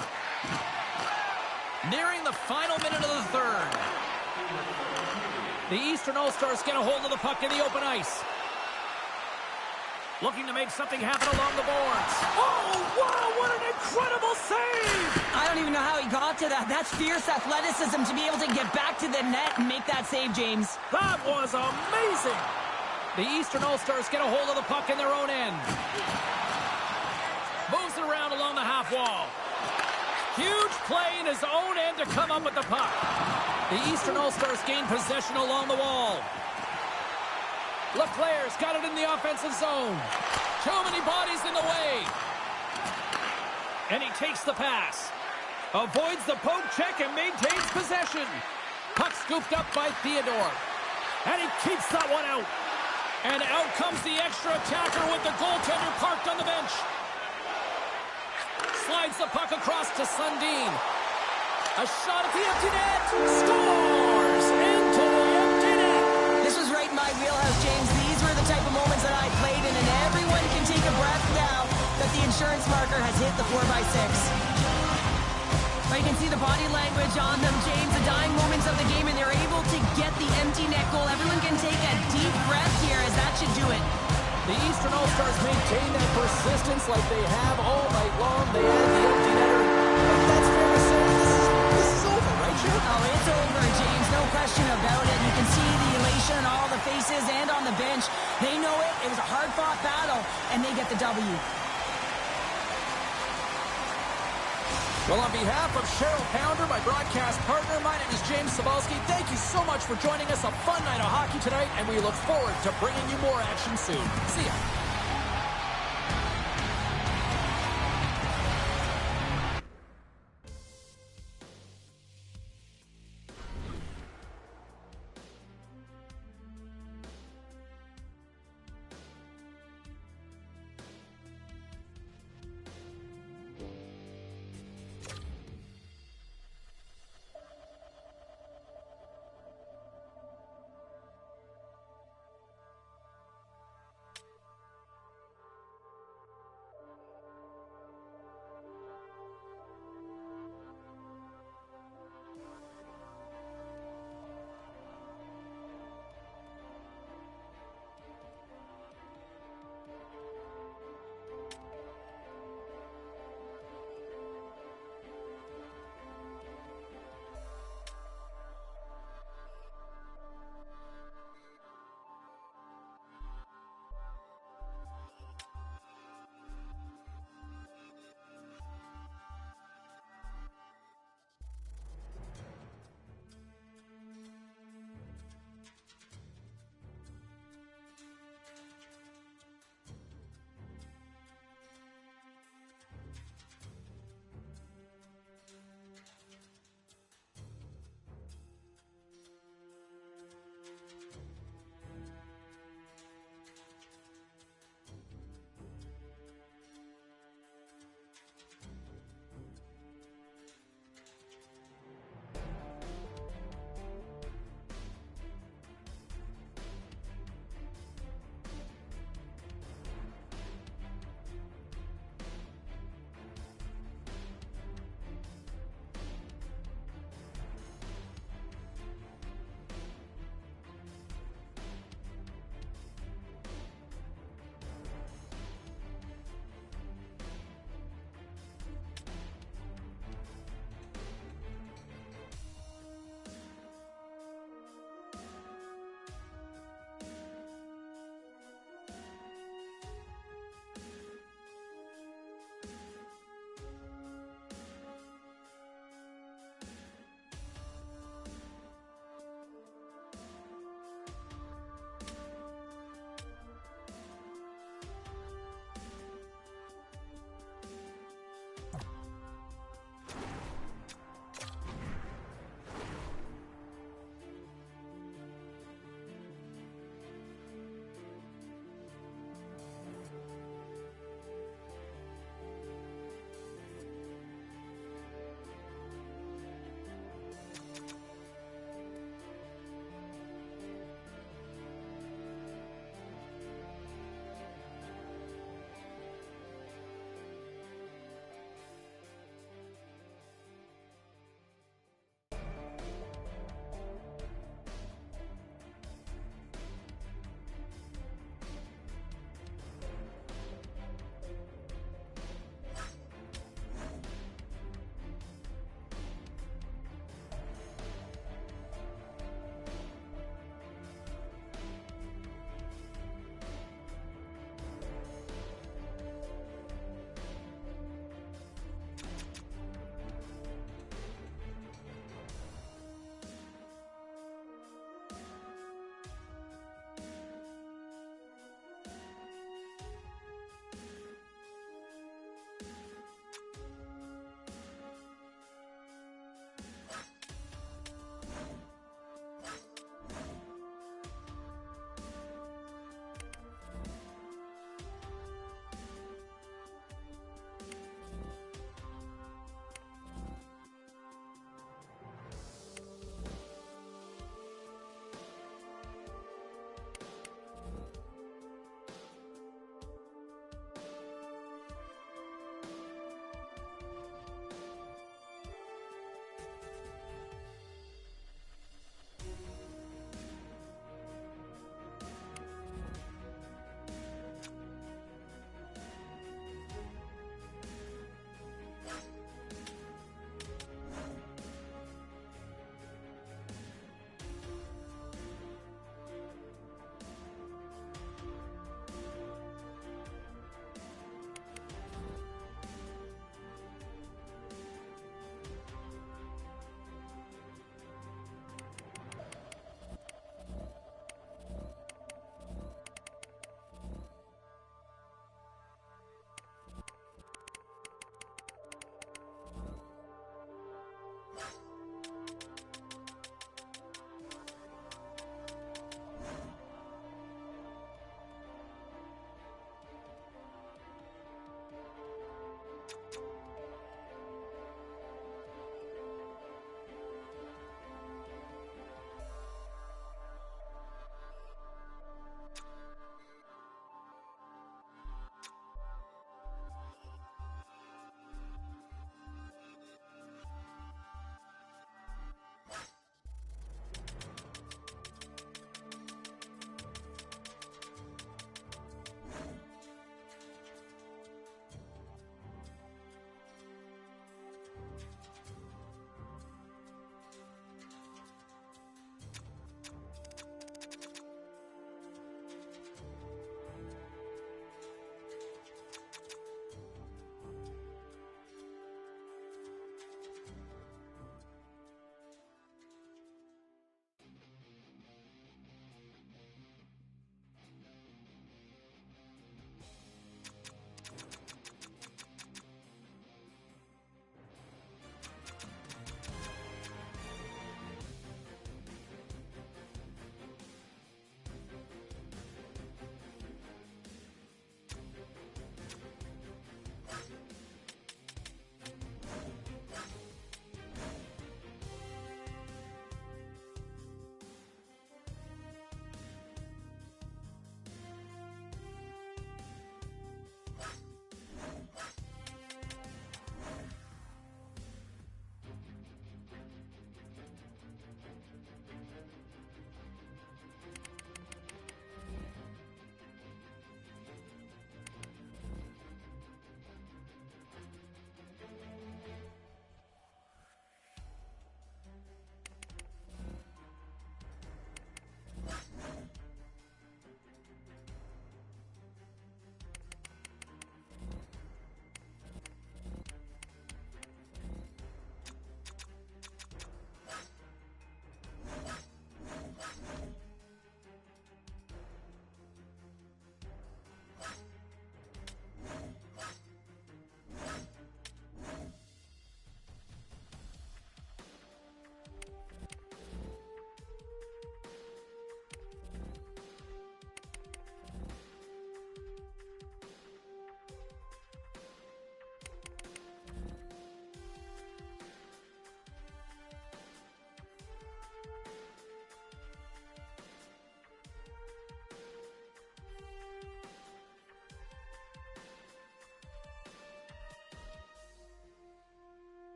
Nearing the final minute of the third. The Eastern All-Stars get a hold of the puck in the open ice. Looking to make something happen along the boards. Oh, wow, what an incredible save! I don't even know how he got to that. That's fierce athleticism to be able to get back to the net and make that save, James. That was amazing! The Eastern All-Stars get a hold of the puck in their own end. Moves it around along the half wall. Huge play in his own end to come up with the puck. The Eastern All-Stars gain possession along the wall. Leclerc's got it in the offensive zone. Too many bodies in the way. And he takes the pass. Avoids the poke check and maintains possession. Puck scooped up by Theodore. And he keeps that one out. And out comes the extra attacker with the goaltender parked on the bench. Slides the puck across to Sundin. A shot at the empty net. Scores into the empty net. This was right in my wheelhouse, James. These were the type of moments that I played in, and everyone can take a breath now that the insurance marker has hit the 4x6. But you can see the body language on them, James. The dying moments of the game, and they're able to get the empty net goal. Everyone can take a deep breath here, as that should do it. The Eastern All-Stars maintain that persistence like they have all night long. They add the empty netter. That's fair to say. This is over, right, Joe? Oh, it's over, James. No question about it. You can see the elation on all the faces and on the bench. They know it. It was a hard-fought battle, and they get the W. Well, on behalf of Cheryl Pounder, my broadcast partner, my name is James Cebulski. Thank you so much for joining us. A fun night of hockey tonight, and we look forward to bringing you more action soon. See ya.